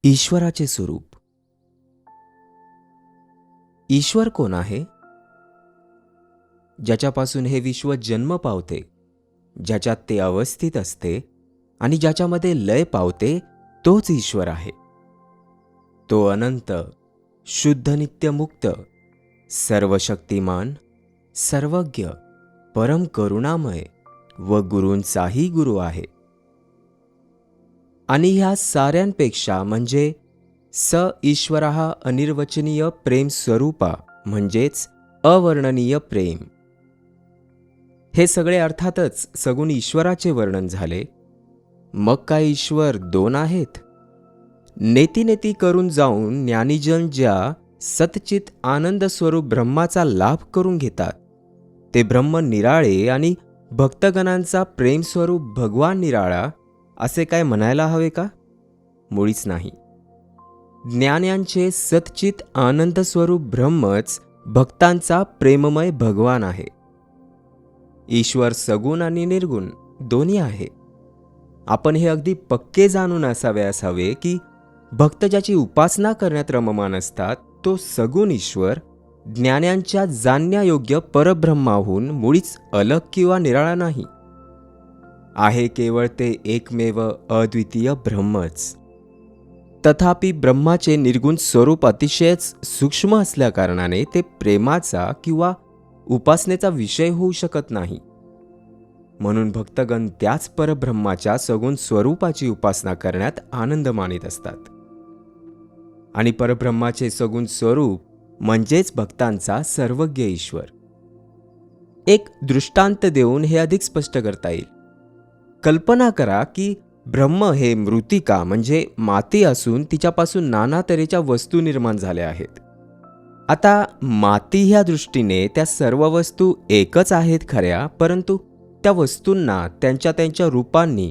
ईश्वराचे स्वरूप. ईश्वर कोण आहे? ज्याच्यापासून हे विश्व जन्म पावते, ज्याच्यात ते अवस्थित असते आणि ज्याच्यामध्ये लय पावते, तोच ईश्वर आहे. तो अनंत, शुद्ध, नित्य मुक्त, सर्वशक्तिमान, सर्वज्ञ, परम करुणामय व गुरूंचाही गुरु आहे. आणि ह्या साऱ्यांपेक्षा म्हणजे स ईश्वरः अनिर्वचनीय प्रेम स्वरूपा म्हणजेच अवर्णनीय प्रेम. हे सगळे अर्थातच सगुण ईश्वराचे वर्णन झाले. मग काय ईश्वर दोन आहेत? नेती नेती करून जाऊन ज्ञानीजन ज्या सतचित आनंद स्वरूप ब्रह्माचा लाभ करून घेतात, ते ब्रह्म निराळे आणि भक्तगणांचा प्रेमस्वरूप भगवान निराळा असे काय म्हणायला हवे का? मुळीच नाही. ज्ञान्यांचे सतचित आनंद स्वरूप ब्रह्मच भक्तांचा प्रेममय भगवान आहे. ईश्वर सगुण आणि निर्गुण दोन्ही आहे. आपण हे अगदी पक्के जाणून असावयास हवे की भक्त ज्याची उपासना करण्यात रममान असतात, तो सगुण ईश्वर ज्ञान्यांच्या जाणण्यायोग्य परब्रह्माहून मुळीच अलग किंवा निराळा नाही. आहे केवळ ते एकमेव अद्वितीय ब्रह्मच. तथापि ब्रह्माचे निर्गुण स्वरूप अतिशयच सूक्ष्म असल्याकारणाने ते प्रेमाचा किंवा उपासनेचा विषय होऊ शकत नाही. म्हणून भक्तगण त्याच परब्रह्माच्या सगुण स्वरूपाची उपासना करण्यात आनंद मानित असतात. आणि परब्रह्माचे सगुण स्वरूप म्हणजेच भक्तांचा सर्वज्ञ ईश्वर. एक दृष्टांत देऊन हे अधिक स्पष्ट करता येईल. कल्पना करा की ब्रह्म हे मृत्तिका म्हणजे माती असून तिच्यापासून नाना तऱ्हेच्या वस्तू निर्माण झाल्या आहेत. आता माती ह्या दृष्टीने त्या सर्व वस्तू एकच आहेत खऱ्या, परंतु त्या वस्तूंना त्यांच्या त्यांच्या रूपांनी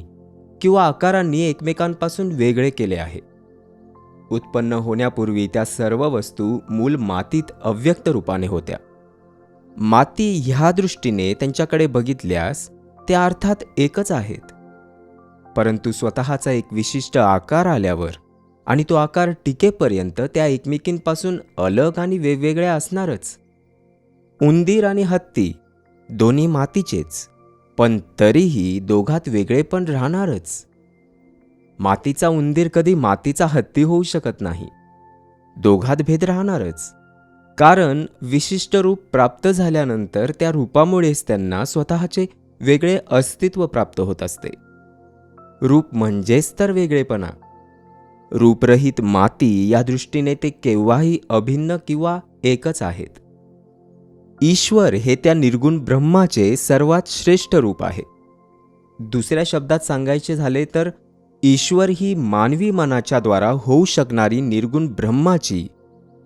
किंवा आकारांनी एकमेकांपासून वेगळे केले आहे. उत्पन्न होण्यापूर्वी त्या सर्व वस्तू मूल मातीत अव्यक्त रूपाने होत्या. माती ह्या दृष्टीने त्यांच्याकडे बघितल्यास त्या अर्थात एकच आहेत, परंतु स्वतःचा एक विशिष्ट आकार आल्यावर आणि तो आकार टिकेपर्यंत त्या एकमेकींपासून अलग आणि वेगवेगळ्या असणारच. उंदीर आणि हत्ती दोन्ही मातीचेच, पण तरीही दोघात वेगळे पण राहणारच. मातीचा उंदीर कधी मातीचा हत्ती होऊ शकत नाही. दोघात भेद राहणारच, कारण विशिष्ट रूप प्राप्त झाल्यानंतर त्या रूपामुळेच त्यांना स्वतःचे वेगळे अस्तित्व प्राप्त होत असते. रूप म्हणजेच तर वेगळेपणा. रूपरहित माती या दृष्टीने ते केव्हाही अभिन्न किंवा एकच आहेत. ईश्वर हे त्या निर्गुण ब्रह्माचे सर्वात श्रेष्ठ रूप आहे. दुसऱ्या शब्दात सांगायचे झाले तर ईश्वर ही मानवी मनाच्या द्वारा होऊ शकणारी निर्गुण ब्रह्माची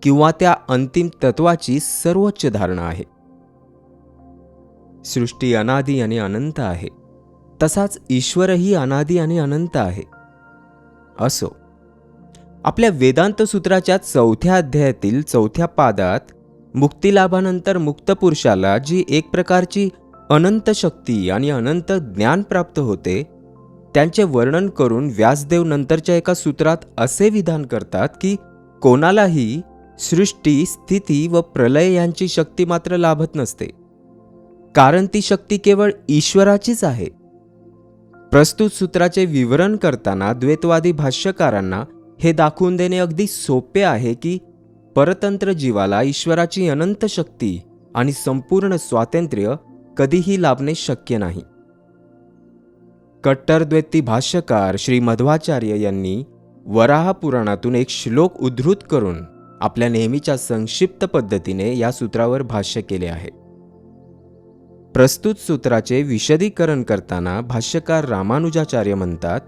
किंवा त्या अंतिम तत्वाची सर्वोच्च धारणा आहे. सृष्टी अनादी आणि अनंत आहे, तसाच ईश्वरही अनादी आणि अनंत आहे. असो, आपल्या वेदांत सूत्राच्या 4थ्या अध्यायातील 4थ्या पादात मुक्तिलाभानंतर मुक्त पुरुषाला जी एक प्रकारची अनंत शक्ती आणि अनंत ज्ञान प्राप्त होते, त्यांचे वर्णन करून व्यासदेव नंतरच्या एका सूत्रात असे विधान करतात की कोणालाही सृष्टी, स्थिती व प्रलय यांची शक्ती मात्र लाभत नसते, कारण ती शक्ती केवळ ईश्वराचीच आहे. प्रस्तुत सूत्राचे विवरण करताना द्वैतवादी भाष्यकारांना हे दाखवून देणे अगदी सोपे आहे की परतंत्र जीवाला ईश्वराची अनंत शक्ती आणि संपूर्ण स्वातंत्र्य कधीही लाभणे शक्य नाही. कट्टरद्वैती भाष्यकार श्री मध्वाचार्य यांनी वराह पुराणातून एक श्लोक उद्धृत करून आपल्या नेहमीच्या संक्षिप्त पद्धतीने या सूत्रावर भाष्य केले आहे. प्रस्तुत सूत्राचे विशदीकरण करताना भाष्यकार रामानुजाचार्य म्हणतात,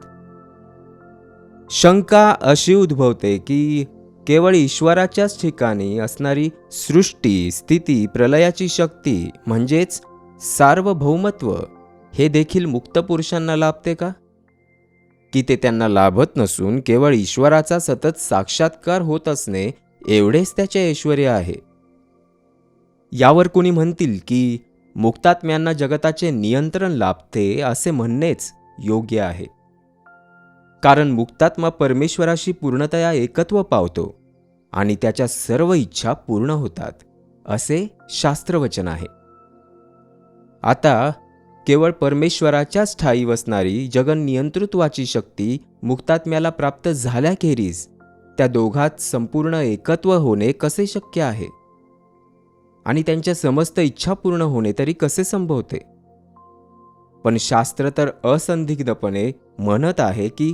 शंका अशी उद्भवते की केवळ ईश्वराच्याच ठिकाणी असणारी सृष्टी, स्थिती, प्रलयाची शक्ती म्हणजेच सार्वभौमत्व हे देखील मुक्त पुरुषांना लाभते का? की ते त्यांना लाभत नसून केवळ ईश्वराचा सतत साक्षात्कार होत असणे एवढेच त्याचे ऐश्वर्य आहे. यावर कोणी म्हणतील की मुक्तात्म्यांना जगताचे नियंत्रण लाभते असे म्हणणेच योग्य आहे. कारण मुक्तात्मा परमेश्वराशी पूर्णतया एकत्व पावतो आणि त्याच्या सर्व इच्छा पूर्ण होतात, असे शास्त्रवचन आहे. आता केवळ परमेश्वराच्याच ठायी वसणारी जगन्नियंतृत्वाची शक्ती मुक्तात्म्याला प्राप्त झाल्याखेरीज त्या दोघात संपूर्ण एकत्व होणे कसे शक्य आहे आणि त्यांच्या समस्त इच्छा पूर्ण होणे तरी कसे संभवते? पण शास्त्र तर असंदिग्धपणे म्हणत आहे की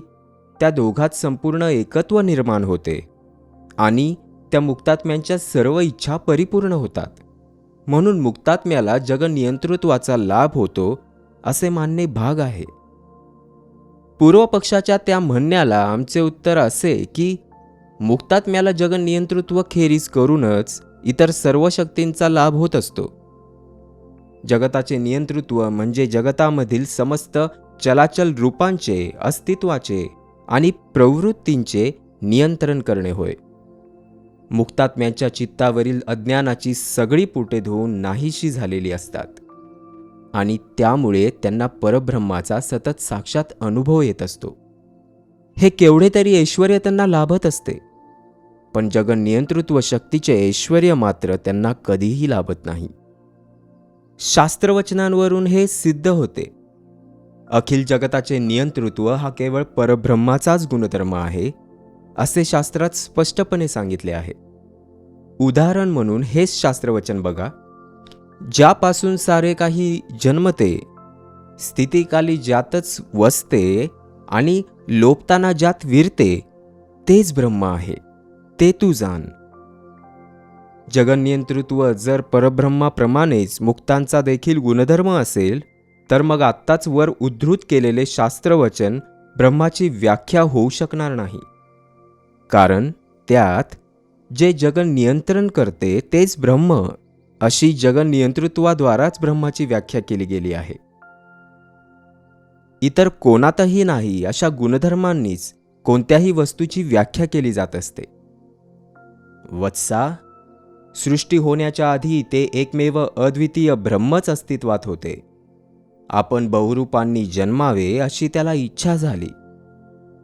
त्या दोघात संपूर्ण एकत्व निर्माण होते आणि त्या मुक्तात्म्यांच्या सर्व इच्छा परिपूर्ण होतात. म्हणून मुक्तात्म्याला जगनियंतृत्वाचा लाभ होतो असे मानणे भाग आहे. पूर्व पक्षाच्या त्या म्हणण्याला आमचे उत्तर असे की मुक्तात्म्याला जगनियंतृत्व खेरीज करूनच इतर सर्व शक्तींचा लाभ होत असतो. जगताचे नियंतृत्व म्हणजे जगतामधील समस्त चलाचल रूपांचे, अस्तित्वाचे आणि प्रवृत्तींचे नियंत्रण करणे होय. मुक्तात्म्यांच्या चित्तावरील अज्ञानाची सगळी पुटे धुवून नाहीशी झालेली असतात आणि त्यामुळे त्यांना परब्रह्माचा सतत साक्षात अनुभव येत असतो. हे केवढे तरी ऐश्वर्य त्यांना लाभत असते, पण जगनियंतृत्व शक्तीचे ऐश्वर्य मात्र त्यांना कधीही लाभत नाही. शास्त्रवचनांवरून हे सिद्ध होते. अखिल जगताचे नियंतृत्व हा केवळ परब्रह्माचाच गुणधर्म आहे असे शास्त्रात स्पष्टपणे सांगितले आहे. उदाहरण म्हणून हेच शास्त्रवचन बघा. ज्यापासून सारे काही जन्मते, स्थितिकाली ज्यातच वसते आणि लोपताना ज्यात विरते, तेच ब्रह्म आहे, ते तू जाण. जगनियंतृत्व जर परब्रह्माप्रमाणेच मुक्तांचा देखील गुणधर्म असेल तर मग आत्ताच वर उद्धृत केलेले शास्त्रवचन ब्रह्माची व्याख्या होऊ शकणार नाही. कारण त्यात जे जगन नियंत्रण करते तेच ब्रह्म अशी जगनियंतृत्वाद्वाराच ब्रह्माची व्याख्या केली गेली आहे. इतर कोणातही नाही अशा गुणधर्मांनीच कोणत्याही वस्तूची व्याख्या केली जात असते. वत्सा, सृष्टी होण्याच्या आधी ते एकमेव अद्वितीय ब्रह्मच अस्तित्वात होते. आपण बहुरूपांनी जन्मावे अशी त्याला इच्छा झाली,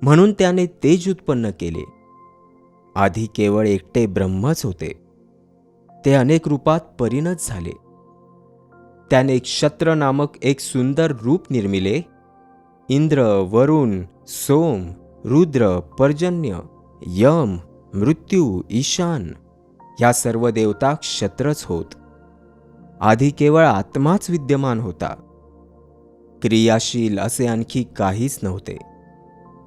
म्हणून त्याने तेज उत्पन्न केले. आधी केवळ एकटे ब्रह्मच होते, ते अनेक रूपात परिणत झाले. त्याने क्षत्र नामक एक सुंदर रूप निर्मिले. इंद्र, वरुण, सोम, रुद्र, पर्जन्य, यम, मृत्यू, ईशान ह्या सर्व देवता क्षत्रच होत. आधी केवळ आत्माच विद्यमान होता. क्रियाशील असे आणखी काहीच नव्हते.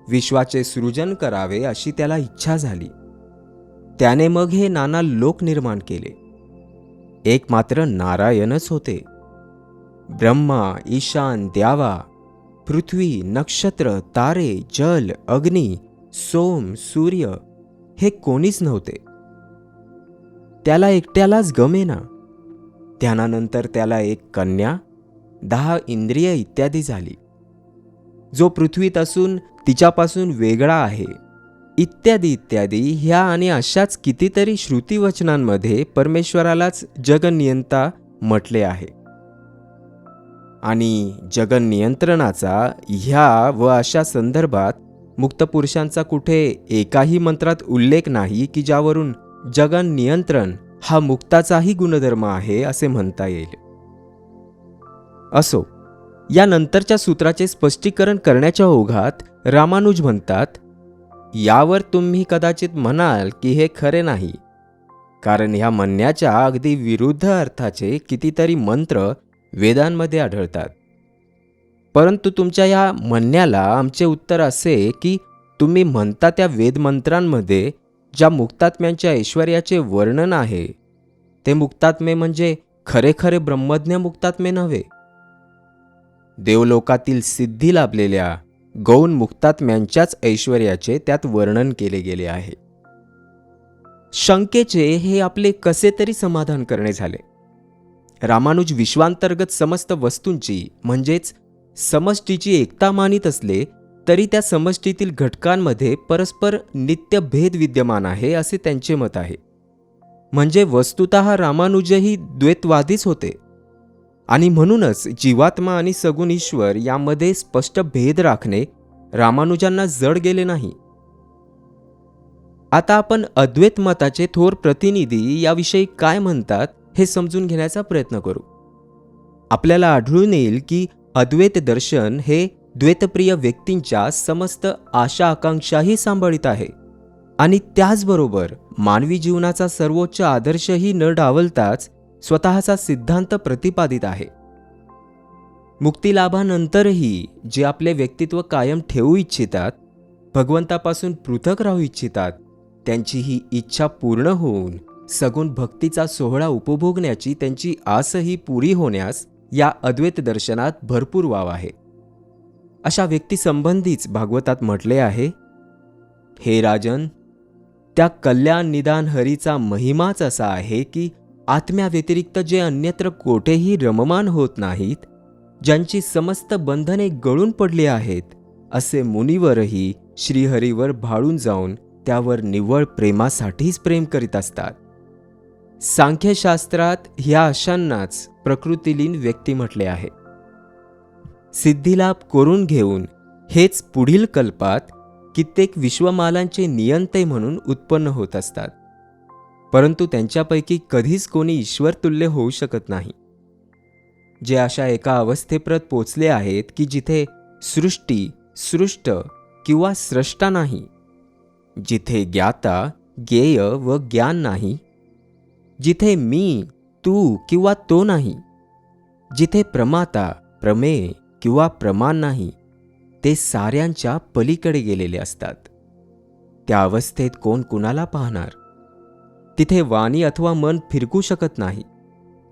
विश्वाचे सृजन करावे अशी त्याला इच्छा झाली. त्याने मग हे नाना लोक निर्माण केले. एक मात्र नारायणच होते. ब्रह्मा, ईशान, द्यावा, पृथ्वी, नक्षत्र, तारे, जल, अग्नी, सोम, सूर्य हे कोणीच नव्हते. त्याला एकट्यालाच गमेना. ध्यानानंतर त्याला एक कन्या, 10 इंद्रिय इत्यादी झाली, जो पृथ्वीत असून तिच्यापासून वेगळा आहे, इत्यादी इत्यादी ह्या आणि अशाच कितीतरी श्रुतीवचनांमध्ये परमेश्वरालाच जगनियंता म्हटले आहे. आणि जगनियंत्रणाचा ह्या व अशा संदर्भात मुक्तपुरुषांचा कुठे एकाही मंत्रात उल्लेख नाही की ज्यावरून जगनियंत्रण हा मुक्ताचाही गुणधर्म आहे असे म्हणता येईल. असो, या नंतरच्या सूत्राचे स्पष्टीकरण करण्याच्या ओघात रामानुज म्हणतात, यावर तुम्ही कदाचित म्हणाल की हे खरे नाही, कारण ह्या म्हणण्याच्या अगदी विरुद्ध अर्थाचे कितीतरी मंत्र वेदांमध्ये आढळतात. परंतु तुमच्या या म्हणण्याला आमचे उत्तर असे की तुम्ही म्हणता त्या वेदमंत्रांमध्ये ज्या मुक्तात्म्यांच्या ऐश्वर्याचे वर्णन आहे ते मुक्तात्मे म्हणजे खरे खरे ब्रह्मज्ञ मुक्तात्मे नव्हे. देवलोकातील सिद्धी लाभलेल्या गौण मुक्तात्म्यांच्याच ऐश्वर्याचे त्यात वर्णन केले गेले आहे. शंकेचे हे आपले कसे तरी समाधान करणे झाले. रामानुज विश्वांतर्गत समस्त वस्तूंची म्हणजेच समष्टीची एकता मानित असले तरी त्या समष्टीतील घटकांमध्ये परस्पर नित्य भेद विद्यमान आहे असे त्यांचे मत आहे. म्हणजे वस्तुतः रामानुजही द्वैतवादीच होते आणि म्हणूनच जीवात्मा आणि सगुण ईश्वर यामध्ये स्पष्ट भेद राखणे रामानुजांना जड गेले नाही. आता आपण अद्वैत मताचे थोर प्रतिनिधी याविषयी काय म्हणतात हे समजून घेण्याचा प्रयत्न करू. आपल्याला आढळून येईल की अद्वैत दर्शन हे द्वैतप्रिय व्यक्तींच्या समस्त आशा आकांक्षाही सांभाळीत आहे आणि त्याचबरोबर मानवी जीवनाचा सर्वोच्च आदर्शही न डावलताच स्वतःचा सिद्धांत प्रतिपादित आहे. मुक्तिलाभानंतरही जे आपले व्यक्तित्व कायम ठेवू इच्छितात, भगवंतापासून पृथक राहू इच्छितात, त्यांची ही इच्छा पूर्ण होऊन सगुण भक्तीचा सोहळा उपभोगण्याची त्यांची आसही पुरी होण्यास या अद्वैत दर्शनात भरपूर वाव आहे. अशा व्यक्तीसंबंधीच भागवतात म्हटले आहे, हे राजन, त्या कल्याण निदान हरीचा महिमाच असा आहे की आत्म्याव्यतिरिक्त जे अन्यत्र कोठेही रममान होत नाहीत, ज्यांची समस्त बंधने गळून पडली आहेत, असे मुनीवरही श्रीहरीवर भाळून जाऊन त्यावर निव्वळ प्रेमासाठीच प्रेम करीत असतात. सांख्यशास्त्रात ह्या अशांनाच प्रकृतिलीन व्यक्ती म्हटले आहे. सिद्धिलाभ करून घेऊन हेच पुढील कल्पात कित्येक विश्वमालांचे नियंते म्हणून उत्पन्न होत असतात, परंतु त्यांच्यापैकी कधीच कोणी ईश्वरतुल्य होऊ शकत नाही. जे अशा एका अवस्थेप्रत पोचले आहेत की जिथे सृष्टी, सृष्ट किंवा स्रष्टा नाही, जिथे ज्ञाता, ज्ञेय व ज्ञान नाही, जिथे मी, तू किंवा तो नाही, जिथे प्रमाता, प्रमेय किंवा प्रमाण नाही, ते साऱ्यांच्या पलीकडे गेलेले असतात. त्या अवस्थेत कोण कुणाला पाहणार? तिथे वाणी अथवा मन फिरकू शकत नाही.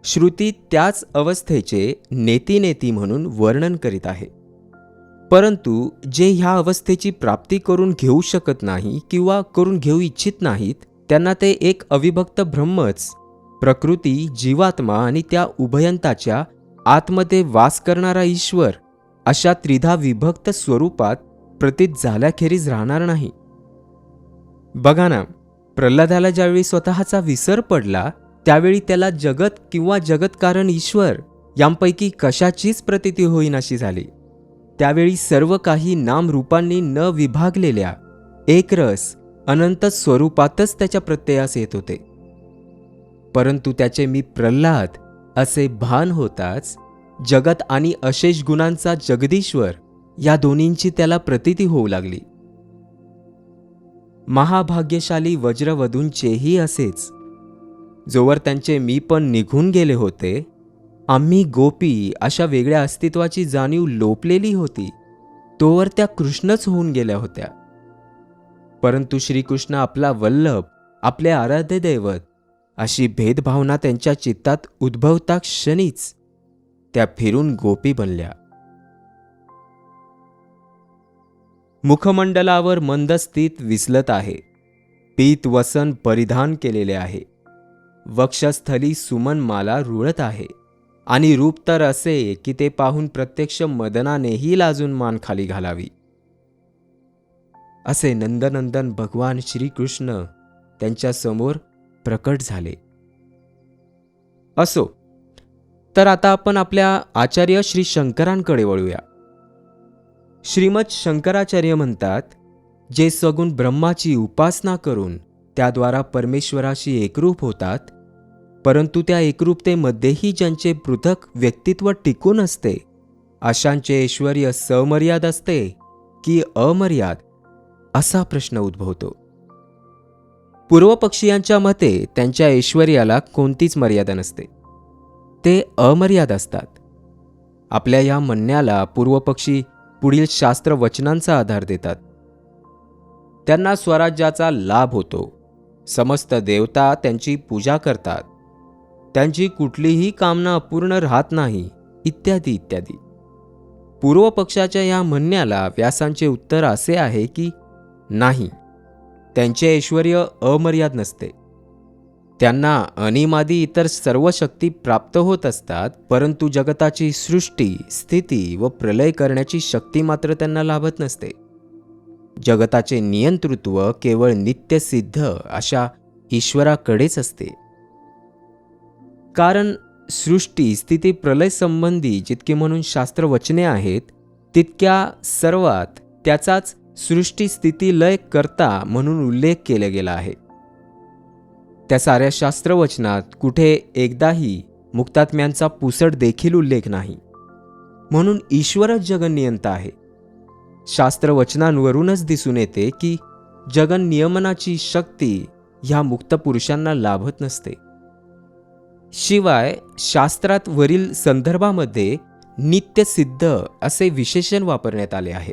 श्रुती त्याच अवस्थेचे नेती म्हणून वर्णन करीत आहे. परंतु जे ह्या अवस्थेची प्राप्ती करून घेऊ शकत नाही किंवा करून घेऊ इच्छित नाहीत, त्यांना ते एक अविभक्त ब्रह्मच, प्रकृती, जीवात्मा आणि त्या उभयंताच्या आतमध्ये वास करणारा ईश्वर अशा त्रिधा विभक्त स्वरूपात प्रतीत झाल्याखेरीज राहणार नाही. बघा ना, प्रल्हादाला ज्यावेळी स्वतःचा विसर पडला त्यावेळी त्याला जगत किंवा जगतकारण ईश्वर यांपैकी कशाचीच प्रतीती होईनाशी झाली. त्यावेळी सर्व काही नामरूपांनी न विभागलेल्या एकरस अनंत स्वरूपातच त्याच्या प्रत्ययास येत होते. परंतु त्याचे मी प्रल्हाद असे भान होताच जगत आणि अशेष गुणांचा जगदीश्वर या दोन्हींची त्याला प्रतीती होऊ लागली. महाभाग्यशाली वज्रवधूंचेही असेच. जोवर त्यांचे मी पण निघून गेले होते, आम्ही गोपी अशा वेगळ्या अस्तित्वाची जाणीव लोपलेली होती, तोवर त्या कृष्णच होऊन गेल्या होत्या. परंतु श्रीकृष्ण आपला वल्लभ, आपले आराध्य दैवत अशी भेदभावना त्यांच्या चित्तात उद्भवता क्षणीच त्या फिरून गोपी बनल्या. मुखमंडलावर मंदस्थित विसलत आहे, पीत वसन परिधान केलेले आहे, वक्षस्थली सुमनमाला रुळत आहे आणि रूप तर असे की ते पाहून प्रत्यक्ष मदनानेही लाजून मान खाली घालावी. असे नंदनंदन भगवान श्रीकृष्ण त्यांच्या समोर प्रकट झाले. असो, तर आता आपण आपल्या आचार्य श्री शंकरांकडे वळूया. श्रीमद शंकराचार्य म्हणतात, जे सगुण ब्रह्माची उपासना करून त्याद्वारा परमेश्वराशी एकरूप होतात, परंतु त्या एकरूपतेमध्येही ज्यांचे पृथक व्यक्तित्व टिकून असते, अशांचे ऐश्वर्य समर्याद असते की अमर्याद, असा प्रश्न उद्भवतो. पूर्वपक्षीयांच्या मते त्यांच्या ऐश्वर्याला कोणतीच मर्यादा नसते, ते अमर्याद असतात. आपल्या या म्हणण्याला पूर्वपक्षी पुढील शास्त्र वचनांचा आधार देतात. त्यांना स्वराज्याचा लाभ होतो, समस्त देवता त्यांची पूजा करतात, त्यांची कुठलीही कामना अपूर्ण राहत नाही, इत्यादी इत्यादी. पूर्वपक्षाच्या या म्हणण्याला व्यासांचे उत्तर असे आहे की नाही, त्यांचे ऐश्वर्य अमर्याद नसते. त्यांना अनिमादी इतर सर्व शक्ती प्राप्त होत असतात, परंतु जगताची सृष्टी, स्थिती व प्रलय करण्याची शक्ती मात्र त्यांना लाभत नसते. जगताचे नियंतृत्व केवळ नित्यसिद्ध अशा ईश्वराकडेच असते. कारण सृष्टी, स्थिती, प्रलय संबंधी जितकी म्हणून शास्त्रवचने आहेत, तितक्या सर्वात त्याचाच सृष्टी स्थिती लय करता म्हणून उल्लेख केला गेला आहे. त्या साऱ्या शास्त्रवचनात कुठे एकदाही मुक्तात्म्यांचा पुसट देखील उल्लेख नाही. म्हणून ईश्वरच जगनियंता आहे. शास्त्रवचनांवरूनच दिसून येते की जगनियमनाची शक्ती ह्या मुक्त पुरुषांना लाभत नसते. शिवाय शास्त्रात वरील संदर्भामध्ये नित्यसिद्ध असे विशेषण वापरण्यात आले आहे.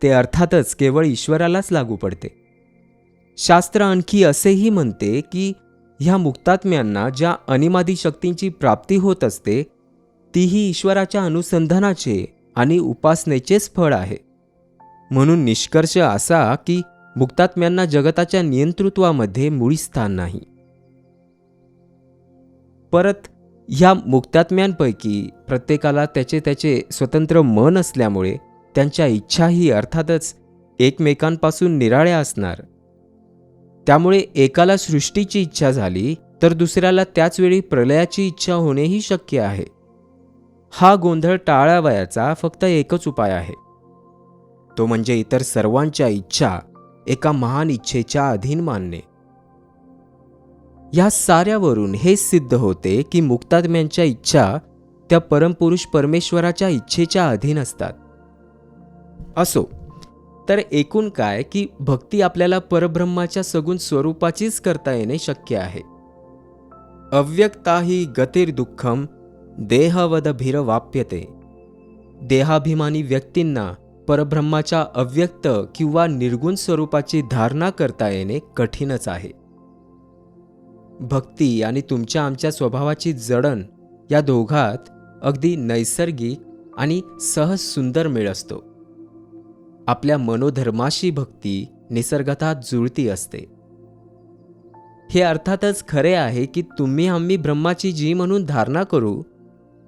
ते अर्थातच केवळ ईश्वरालाच लागू पडते. शास्त्र आणखी असेही म्हणते की ह्या मुक्तात्म्यांना ज्या अनिमादी शक्तींची प्राप्ती होत असते तीही ईश्वराच्या अनुसंधानाचे आणि उपासनेचेच फळ आहे. म्हणून निष्कर्ष असा की मुक्तात्म्यांना जगताच्या नियंतृत्वामध्ये मुळी स्थान नाही. परत ह्या मुक्तात्म्यांपैकी प्रत्येकाला त्याचे स्वतंत्र मन असल्यामुळे त्यांच्या इच्छाही अर्थातच एकमेकांपासून निराळ्या असणार. त्यामुळे एकाला सृष्टीची इच्छा झाली तर दुसऱ्याला त्याचवेळी प्रलयाची इच्छा होणेही शक्य आहे. हा गोंधळ टाळावयाचा फक्त एकच उपाय आहे. तो म्हणजे इतर सर्वांच्या इच्छा एका महान इच्छेच्या अधीन मानणे. या साऱ्यावरून हे सिद्ध होते की मुक्तात्म्यांच्या इच्छा त्या परमपुरुष परमेश्वराच्या इच्छेच्या अधीन असतात. असो, तर एकूण काय की भक्ती आपल्याला परब्रह्माच्या सगुण स्वरूपाचीच करता येणे शक्य आहे. अव्यक्ताही गतिर्दुःखम देहवदभिरवाप्यते. देहाभिमानी व्यक्तींना परब्रह्माच्या अव्यक्त किंवा निर्गुण स्वरूपाची धारणा करता येणे कठीणच आहे. भक्ती आणि तुमच्या आमच्या स्वभावाची जडण या दोघात अगदी नैसर्गिक आणि सहज सुंदर मेळ असतो. आपल्या मनोधर्माशी भक्ती निसर्गतः जुळती असते. हे अर्थातच खरे आहे की तुम्ही आम्ही ब्रह्माची जी म्हणून धारणा करू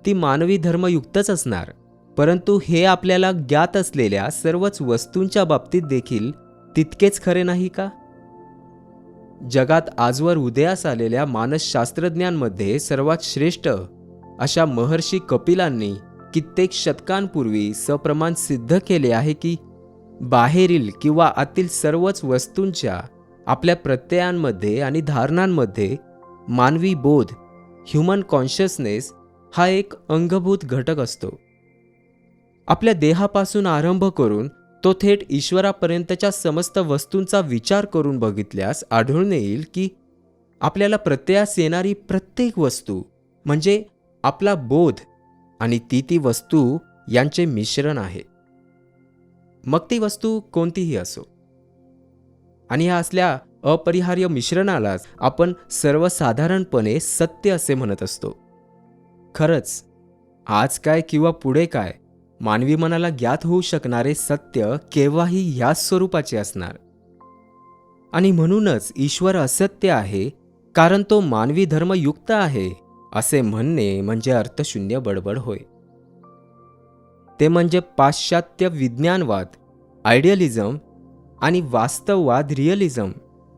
ती मानवी धर्मयुक्तच असणार. परंतु हे आपल्याला ज्ञात असलेल्या सर्वच वस्तूंच्या बाबतीत देखील तितकेच खरे नाही का? जगात आजवर उदयास आलेल्या मानसशास्त्रज्ञांमध्ये सर्वात श्रेष्ठ अशा महर्षी कपिलांनी कित्येक शतकांपूर्वी सप्रमाण सिद्ध केले आहे की बाहेरील किंवा आतील सर्वच वस्तूंच्या आपल्या प्रत्ययांमध्ये आणि धारणांमध्ये मानवी बोध ह्युमन कॉन्शियसनेस हा एक अंगभूत घटक असतो. आपल्या देहापासून आरंभ करून तो थेट ईश्वरापर्यंतच्या समस्त वस्तूंचा विचार करून बघितल्यास आढळून येईल की आपल्याला प्रत्ययास येणारी प्रत्येक वस्तू म्हणजे आपला बोध आणि ती वस्तू यांचे मिश्रण आहे. मग ती वस्तू कोणतीही असो. आणि ह्या असल्या अपरिहार्य मिश्रणालाच आपण सर्वसाधारणपणे सत्य असे म्हणत असतो. खरंच आज काय किंवा पुढे काय मानवी मनाला ज्ञात होऊ शकणारे सत्य केव्हाही ह्याच स्वरूपाचे असणार. आणि म्हणूनच ईश्वर असत्य आहे कारण तो मानवी धर्मयुक्त आहे असे म्हणणे म्हणजे अर्थशून्य बडबड होय. ते म्हणजे पाश्चात्य विज्ञानवाद आयडियलिझम आणि वास्तववाद रिअलिझम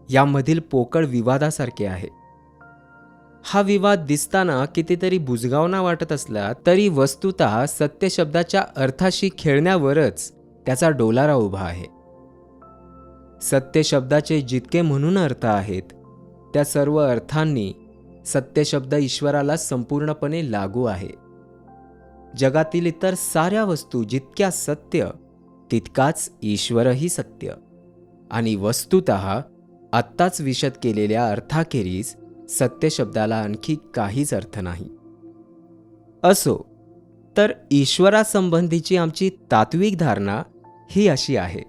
यामधील पोकळ विवादासारखे आहे. हा विवाद दिसताना कितीतरी बुजगावना वाटत असला तरी वस्तुतः सत्य शब्दाच्या अर्थाशी खेळण्यावरच त्याचा डोलारा उभा आहे. सत्य शब्दाचे जितके म्हणून अर्थ आहेत त्या सर्व अर्थांनी सत्य शब्द ईश्वराला संपूर्णपणे लागू आहे. जगातील इतर साऱ्या वस्तू जितक्या सत्य तितकाच ईश्वरही सत्य. आणि वस्तुतः आत्ताच विशद केलेल्या अर्थाखेरीज सत्य शब्दाला आणखी काहीच अर्थ नाही. असो, तर ईश्वरासंबंधीची आमची तात्विक धारणा ही अशी आहे